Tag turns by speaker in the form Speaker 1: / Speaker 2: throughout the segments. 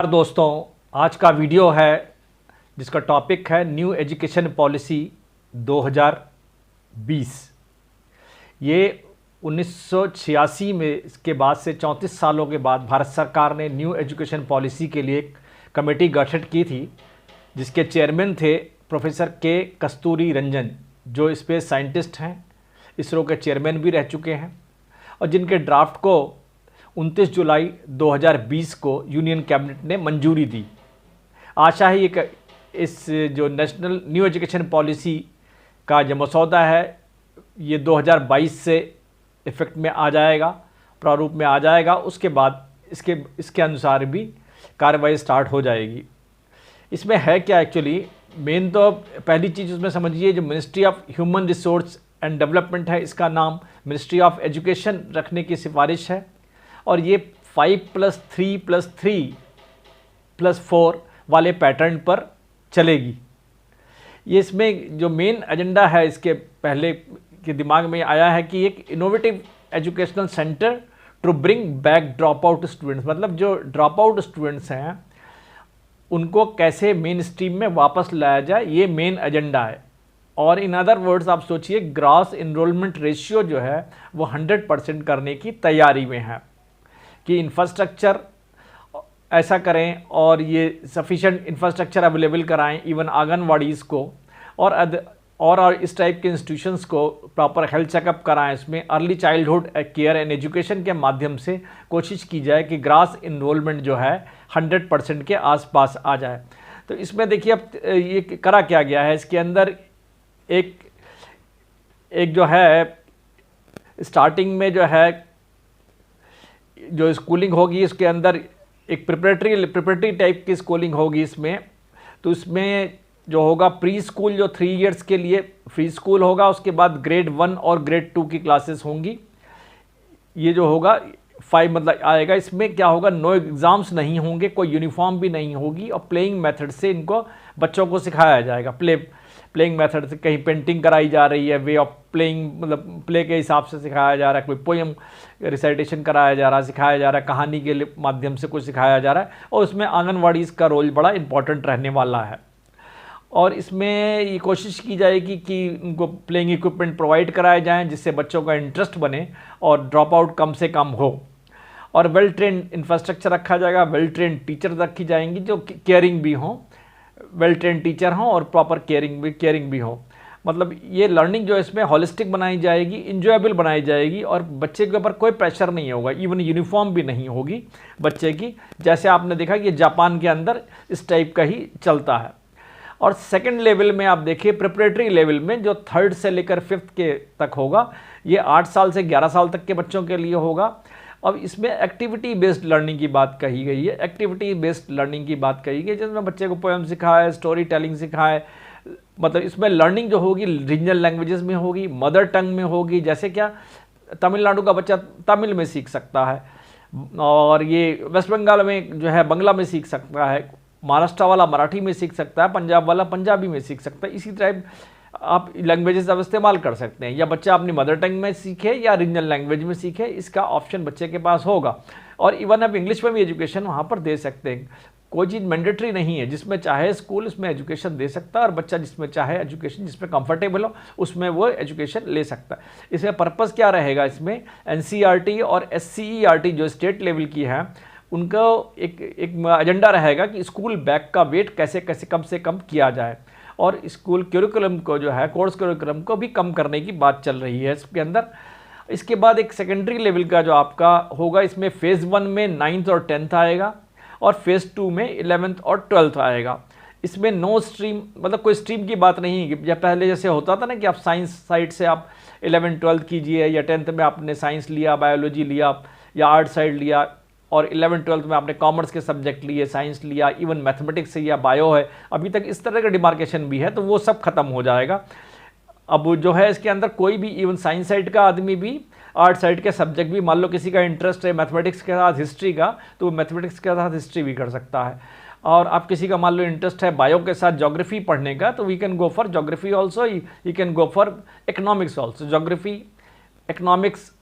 Speaker 1: दोस्तों, आज का वीडियो है जिसका टॉपिक है न्यू एजुकेशन पॉलिसी 2020। ये 1986 में इसके बाद से 34 सालों के बाद भारत सरकार ने न्यू एजुकेशन पॉलिसी के लिए एक कमेटी गठित की थी, जिसके चेयरमैन थे प्रोफेसर के कस्तूरी रंजन, जो स्पेस साइंटिस्ट हैं, इसरो के चेयरमैन भी रह चुके हैं, और जिनके ड्राफ्ट को 29 जुलाई 2020 को यूनियन कैबिनेट ने मंजूरी दी। आशा है ये इस जो नेशनल न्यू एजुकेशन पॉलिसी का जो मसौदा है ये 2022 से इफ़ेक्ट में आ जाएगा, प्रारूप में आ जाएगा। उसके बाद इसके अनुसार भी कार्रवाई स्टार्ट हो जाएगी। इसमें है क्या एक्चुअली, मेन तो पहली चीज़ उसमें समझिए, जो ministry of human resource and development है, इसका नाम मिनिस्ट्री ऑफ एजुकेशन रखने की सिफारिश है। और ये 5+3+3+4 वाले पैटर्न पर चलेगी। ये इसमें जो मेन एजेंडा है, इसके पहले के दिमाग में आया है कि एक innovative educational centre to bring back drop out students, मतलब जो ड्रॉप आउट स्टूडेंट्स हैं उनको कैसे मेन स्ट्रीम में वापस लाया जाए, ये मेन एजेंडा है। और इन अदर वर्ड्स आप सोचिए, ग्रॉस इनरोलमेंट रेशियो जो है वो 100% करने की तैयारी में है कि इंफ्रास्ट्रक्चर ऐसा करें और ये सफिशेंट इंफ्रास्ट्रक्चर अवेलेबल कराएं, इवन आंगनवाड़ीज़ को और इस टाइप के इंस्टीट्यूशंस को प्रॉपर हेल्थ चेकअप कराएं। इसमें early childhood care and education के माध्यम से कोशिश की जाए कि ग्रास इनरोलमेंट जो है 100% के आसपास आ जाए। तो इसमें देखिए अब ये करा क्या गया है, इसके अंदर एक जो है स्टार्टिंग में जो स्कूलिंग होगी, इसके अंदर एक प्रिपरेटरी टाइप की स्कूलिंग होगी इसमें। तो इसमें जो होगा प्री स्कूल, जो 3 इयर्स के लिए फ्री स्कूल होगा, उसके बाद ग्रेड 1 और ग्रेड 2 की क्लासेस होंगी। ये जो होगा 5 मतलब आएगा। इसमें क्या होगा, नो एग्ज़ाम्स नहीं होंगे, कोई यूनिफॉर्म भी नहीं होगी, और प्लेइंग मेथड से इनको बच्चों को सिखाया जाएगा। प्लेइंग मेथड से कहीं पेंटिंग कराई जा रही है, वे ऑफ प्लेइंग मतलब प्ले के हिसाब से सिखाया जा रहा है, कोई पोएम रिसाइटेशन कराया जा रहा है, सिखाया जा रहा है, कहानी के माध्यम से कुछ सिखाया जा रहा है। और उसमें आंगनवाड़ीज़ का रोल बड़ा इंपॉर्टेंट रहने वाला है। और इसमें ये कोशिश की जाएगी कि उनको प्लेइंग इक्विपमेंट प्रोवाइड कराए जाएँ, जिससे बच्चों का इंटरेस्ट बने और ड्रॉप आउट कम से कम हो। और वेल ट्रेंड इंफ्रास्ट्रक्चर रखा जाएगा, वेल ट्रेंड टीचर रखी जाएंगी जो केयरिंग भी हों, वेल ट्रेंड टीचर हों और प्रॉपर केयरिंग भी हो। मतलब ये लर्निंग जो है इसमें हॉलिस्टिक बनाई जाएगी, इंजॉयबल बनाई जाएगी, और बच्चे के ऊपर कोई प्रेशर नहीं होगा, इवन यूनिफॉर्म भी नहीं होगी बच्चे की, जैसे आपने देखा कि जापान के अंदर इस टाइप का ही चलता है। और सेकंड लेवल में आप देखिए, प्रिपरेटरी लेवल में जो 3rd से लेकर 5th के तक होगा, ये 8 साल से 11 साल तक के बच्चों के लिए होगा। अब इसमें एक्टिविटी बेस्ड लर्निंग की बात कही गई है, एक्टिविटी बेस्ड लर्निंग की बात कही गई, जिसमें बच्चे को पोएम सिखाए, स्टोरी टेलिंग सिखाए। मतलब इसमें लर्निंग जो होगी रीजनल लैंग्वेजेस में होगी, मदर टंग में होगी। जैसे क्या, तमिलनाडु का बच्चा तमिल में सीख सकता है, और ये वेस्ट बंगाल में जो है बंगला में सीख सकता है, महाराष्ट्र वाला मराठी में सीख सकता है, पंजाब वाला पंजाबी में सीख सकता है। इसी टाइप आप लैंग्वेजेस आप इस्तेमाल कर सकते हैं, या बच्चा अपनी मदर टंग में सीखे या रीजनल लैंग्वेज में सीखे, इसका ऑप्शन बच्चे के पास होगा। और इवन आप इंग्लिश में भी एजुकेशन वहाँ पर दे सकते हैं। कोई चीज़ मैंडेटरी नहीं है, जिसमें चाहे स्कूल उसमें एजुकेशन दे सकता है, और बच्चा जिसमें चाहे एजुकेशन, जिसमें कंफर्टेबल हो उसमें वो एजुकेशन ले सकता है। इसमें पर्पज़ क्या रहेगा, इसमें NCERT और SCERT जो स्टेट लेवल की है, उनका एक एजेंडा रहेगा कि स्कूल बैग का वेट कैसे कम से कम किया जाए, और स्कूल करिकुलम को जो है, कोर्स करिकुलम को भी कम करने की बात चल रही है इसके अंदर। इसके बाद एक सेकेंडरी लेवल का जो आपका होगा, इसमें फेज़ 1 में 9th और 10th आएगा, और फेज़ 2 में 11th और 12th आएगा। इसमें नो स्ट्रीम, मतलब कोई स्ट्रीम की बात नहीं है। या पहले जैसे होता था ना कि आप साइंस साइड से आप 11th 12th कीजिए, या 10th में आपने साइंस लिया, बायोलॉजी लिया, या आर्ट साइड लिया, और 11th 12th में आपने कॉमर्स के सब्जेक्ट लिए, साइंस लिया, इवन मैथमेटिक्स से या बायो है। अभी तक इस तरह का डिमार्केशन भी है, तो वो सब खत्म हो जाएगा। अब जो है इसके अंदर कोई भी इवन साइंस साइड का आदमी भी, आर्ट साइड के सब्जेक्ट भी, मान लो किसी का इंटरेस्ट है मैथमेटिक्स के साथ हिस्ट्री का, तो वो मैथमेटिक्स के साथ हिस्ट्री भी कर सकता है। और आप किसी का मान लो इंटरेस्ट है बायो के साथ ज्योग्राफी पढ़ने का, तो we can go for geography also, you can go for economics also. Geography, economics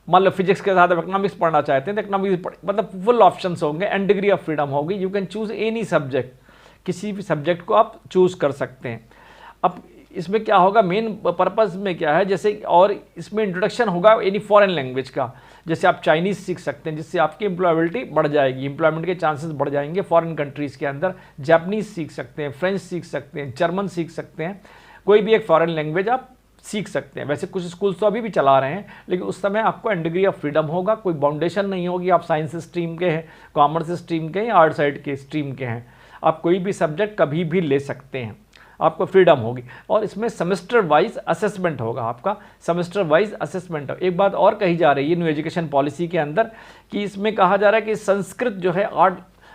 Speaker 1: मान लो फिजिक्स के साथ इकोनॉमिक्स पढ़ना चाहते हैं तो इकोनॉमिक्स, मतलब फुल ऑप्शंस होंगे एंड डिग्री ऑफ फ्रीडम होगी। You can choose any subject, किसी भी सब्जेक्ट को आप चूज कर सकते हैं। अब इसमें क्या होगा, मेन पर्पस में क्या है, जैसे और इसमें इंट्रोडक्शन होगा एनी फॉरेन लैंग्वेज का, जैसे आप चाइनीज़ सीख सकते हैं जिससे आपकी एम्प्लॉयबिलिटी बढ़ जाएगी, एम्प्लॉयमेंट के चांसेस बढ़ जाएंगे फॉरेन कंट्रीज़ के अंदर। जापानीज़ सीख सकते हैं, फ्रेंच सीख सकते हैं, जर्मन सीख सकते हैं, कोई भी एक फॉरेन लैंग्वेज आप सीख सकते हैं। वैसे कुछ स्कूल्स तो अभी भी चला रहे हैं, लेकिन उस समय आपको एंड डिग्री ऑफ फ्रीडम होगा, कोई बाउंडेशन नहीं होगी आप साइंस स्ट्रीम के हैं, कॉमर्स स्ट्रीम के हैं या आर्ट साइड के स्ट्रीम के हैं, आप कोई भी सब्जेक्ट कभी भी ले सकते हैं, आपको फ्रीडम होगी। और इसमें सेमेस्टर वाइज असेसमेंट होगा, आपका सेमेस्टर वाइज असेसमेंट। एक बात और कही जा रही है न्यू एजुकेशन पॉलिसी के अंदर कि इसमें कहा जा रहा है कि संस्कृत जो है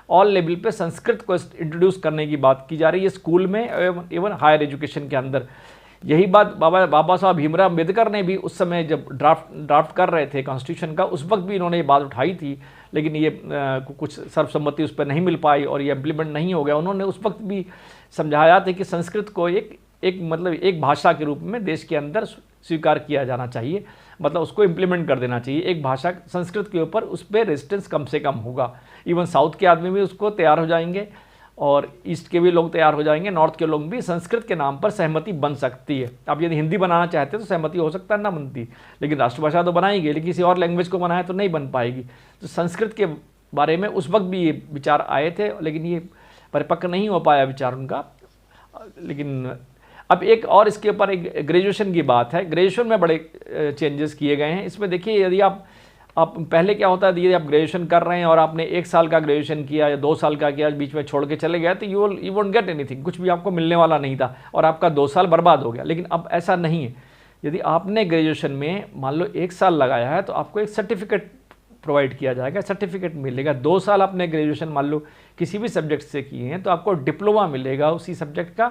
Speaker 1: ऑल लेवल पे संस्कृत को इंट्रोड्यूस करने की बात की जा रही है स्कूल में एवं हायर एजुकेशन के अंदर। यही बात बाबा साहब भीमराव अम्बेडकर ने भी उस समय जब ड्राफ्ट कर रहे थे कॉन्स्टिट्यूशन का, उस वक्त भी इन्होंने ये बात उठाई थी, लेकिन ये कुछ सर्वसम्मति उस पर नहीं मिल पाई और ये इम्प्लीमेंट नहीं हो गया। उन्होंने उस वक्त भी समझाया था कि संस्कृत को एक भाषा के रूप में देश के अंदर स्वीकार किया जाना चाहिए, मतलब उसको इम्प्लीमेंट कर देना चाहिए। एक भाषा संस्कृत के ऊपर उस पर रेजिस्टेंस कम से कम होगा। इवन साउथ के आदमी भी उसको तैयार हो जाएंगे और ईस्ट के भी लोग तैयार हो जाएंगे, नॉर्थ के लोग भी। संस्कृत के नाम पर सहमति बन सकती है। आप यदि हिंदी बनाना चाहते हैं तो सहमति हो सकता है ना बनती, लेकिन राष्ट्रभाषा तो बनाएंगे, लेकिन किसी और लैंग्वेज को बनाए तो नहीं बन पाएगी। तो संस्कृत के बारे में उस वक्त भी ये विचार आए थे, लेकिन ये परिपक्व नहीं हो पाया विचार उनका। लेकिन अब एक और इसके ऊपर एक ग्रेजुएशन की बात है। ग्रेजुएशन में बड़े चेंजेस किए गए हैं। इसमें देखिए, यदि आप पहले क्या होता है, यदि आप ग्रेजुएशन कर रहे हैं और आपने 1 साल का ग्रेजुएशन किया या 2 साल का किया, बीच में छोड़ के चले गए, तो यू वोंट गेट एनीथिंग, कुछ भी आपको मिलने वाला नहीं था और आपका 2 साल बर्बाद हो गया। लेकिन अब ऐसा नहीं है। यदि आपने ग्रेजुएशन में मान लो 1 साल लगाया है तो आपको एक सर्टिफिकेट प्रोवाइड किया जाएगा, सर्टिफिकेट मिलेगा। 2 साल आपने ग्रेजुएशन मान लो किसी भी सब्जेक्ट से किए हैं तो आपको डिप्लोमा मिलेगा उसी सब्जेक्ट का।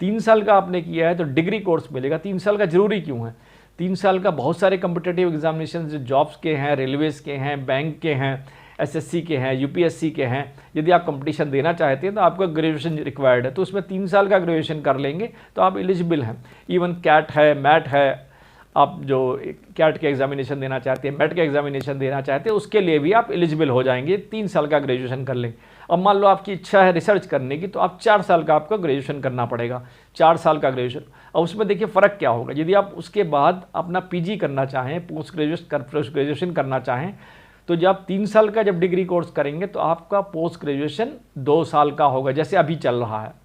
Speaker 1: 3 साल का आपने किया है तो डिग्री कोर्स मिलेगा। 3 साल का जरूरी क्यों है? 3 साल का बहुत सारे कम्पिटेटिव एग्जामिनेशन जो जॉब्स के हैं, रेलवेज के हैं, बैंक के हैं, एसएससी के हैं, यूपीएससी के हैं, यदि आप कंपटीशन देना चाहते हैं तो आपका ग्रेजुएशन रिक्वायर्ड है। तो उसमें 3 साल का ग्रेजुएशन कर लेंगे तो आप एलिजिबल हैं। इवन कैट है, मैट है, आप जो कैट के एग्जामिनेशन देना चाहते हैं, मैट के एग्जामिनेशन देना चाहते हैं, उसके लिए भी आप एलिजिबल हो जाएंगे 3 साल का ग्रेजुएशन कर लें। अब मान लो आपकी इच्छा है रिसर्च करने की तो आप 4 साल का आपको ग्रेजुएशन करना पड़ेगा, 4 साल का ग्रेजुएशन। और उसमें देखिए फ़र्क क्या होगा, यदि आप उसके बाद अपना पीजी करना चाहें, पोस्ट ग्रेजुएशन करना चाहें, तो जब आप 3 साल का जब डिग्री कोर्स करेंगे तो आपका पोस्ट ग्रेजुएशन 2 साल का होगा, जैसे अभी चल रहा है।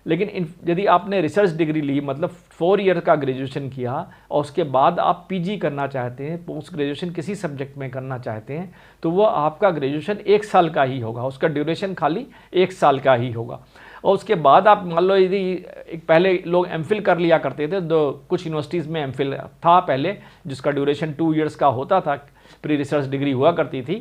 Speaker 1: लेकिन यदि आपने रिसर्च डिग्री ली, मतलब 4 ईयर का ग्रेजुएशन किया और उसके बाद आप पीजी करना चाहते हैं, पोस्ट ग्रेजुएशन किसी सब्जेक्ट में करना चाहते हैं, तो वो आपका ग्रेजुएशन 1 साल का ही होगा, उसका ड्यूरेशन खाली 1 साल का ही होगा। और उसके बाद आप मान लो यदि एक पहले लोग एमफिल कर लिया करते थे, तो कुछ यूनिवर्सिटीज़ में एमफिल था पहले, जिसका ड्यूरेशन 2 ईयर्स का होता था, प्री रिसर्च डिग्री हुआ करती थी।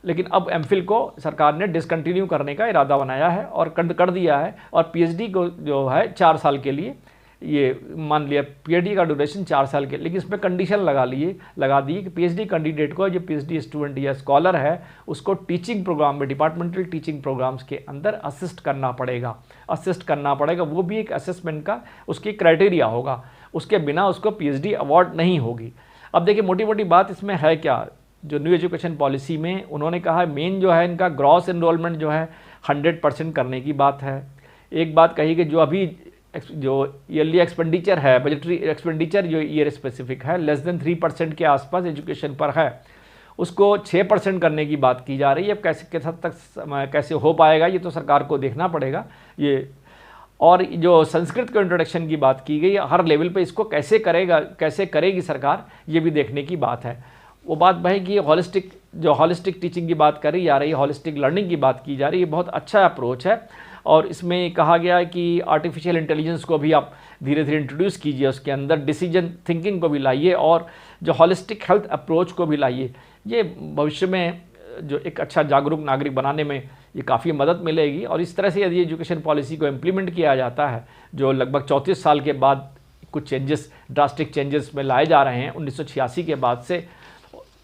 Speaker 1: लेकिन अब एमफिल को सरकार ने डिसकंटिन्यू करने का इरादा बनाया है और कर दिया है, और पीएचडी को जो है 4 साल के लिए, ये मान लिया पीएचडी का ड्यूरेशन 4 साल के, लेकिन इसमें कंडीशन लगा दी कि पीएचडी कैंडिडेट को, जो पीएचडी स्टूडेंट या स्कॉलर है, उसको टीचिंग प्रोग्राम में, डिपार्टमेंटल टीचिंग प्रोग्राम्स के अंदर असिस्ट करना पड़ेगा। वो भी एक असेसमेंट का उसकी क्राइटेरिया होगा, उसके बिना उसको पीएचडी अवार्ड नहीं होगी। अब देखिए मोटी मोटी बात इसमें है क्या, जो न्यू एजुकेशन पॉलिसी में उन्होंने कहा मेन जो है इनका ग्रॉस एनरोलमेंट जो है 100% करने की बात है। एक बात कही कि जो अभी जो ईयरली एक्सपेंडिचर है, बजटरी एक्सपेंडिचर जो ईयर स्पेसिफिक है, लेस देन 3% के आसपास एजुकेशन पर है, उसको 6% करने की बात की जा रही है। अब किस हद तक कैसे हो पाएगा ये तो सरकार को देखना पड़ेगा ये। और जो संस्कृत के इंट्रोडक्शन की बात की गई, हर लेवल पे इसको कैसे करेगी सरकार, ये भी देखने की बात है। वो बात भाई कि हॉलिस्टिक टीचिंग की बात करी जा रही है, हॉलिस्टिक लर्निंग की बात की जा रही है, बहुत अच्छा अप्रोच है। और इसमें कहा गया है कि आर्टिफिशियल इंटेलिजेंस को भी आप धीरे धीरे इंट्रोड्यूस कीजिए, उसके अंदर डिसीजन थिंकिंग को भी लाइए और जो हॉलिस्टिक हेल्थ अप्रोच को भी लाइए। ये भविष्य में जो एक अच्छा जागरूक नागरिक बनाने में ये काफ़ी मदद मिलेगी। और इस तरह से यदि एजुकेशन पॉलिसी को इम्प्लीमेंट किया जाता है, जो लगभग 34 साल के बाद कुछ चेंजेस, ड्रास्टिक चेंजेस में लाए जा रहे हैं 1986 के बाद से,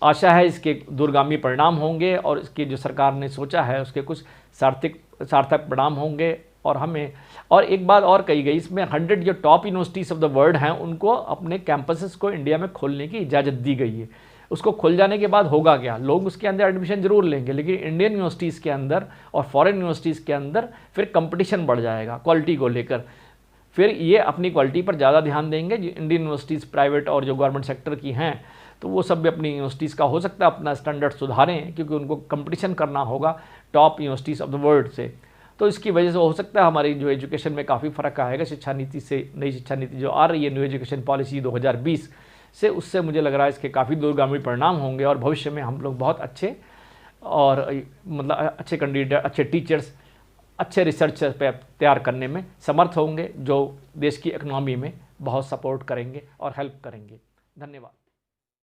Speaker 1: आशा है इसके दूरगामी परिणाम होंगे और इसकी जो सरकार ने सोचा है उसके कुछ सार्थक परिणाम होंगे। और एक बात और कही गई इसमें, 100 जो top universities of the world हैं उनको अपने कैंपसेस को इंडिया में खोलने की इजाज़त दी गई है। उसको खुल जाने के बाद होगा क्या, लोग उसके अंदर एडमिशन जरूर लेंगे, लेकिन इंडियन यूनिवर्सिटीज़ के अंदर और फॉरेन यूनिवर्सिटीज़ के अंदर फिर कंपटीशन बढ़ जाएगा क्वालिटी को लेकर। फिर ये अपनी क्वालिटी पर ज़्यादा ध्यान देंगे। जो इंडियन यूनिवर्सिटीज़ प्राइवेट और जो गवर्नमेंट सेक्टर की हैं, तो वो सब भी अपनी यूनिवर्सिटीज़ का हो सकता है अपना स्टैंडर्ड सुधारें, क्योंकि उनको कंपटीशन करना होगा top universities of the world से। तो इसकी वजह से हो सकता है हमारी जो एजुकेशन में काफ़ी फ़र्क आएगा शिक्षा नीति से। नई शिक्षा नीति जो आ रही है, न्यू एजुकेशन पॉलिसी 2020 से, उससे मुझे लग रहा है इसके काफ़ी दूरगामी परिणाम होंगे और भविष्य में हम लोग बहुत अच्छे और मतलब अच्छे कैंडिडेट, अच्छे टीचर्स, अच्छे रिसर्चर पे तैयार करने में समर्थ होंगे, जो देश की इकोनॉमी में बहुत सपोर्ट करेंगे और हेल्प करेंगे। धन्यवाद।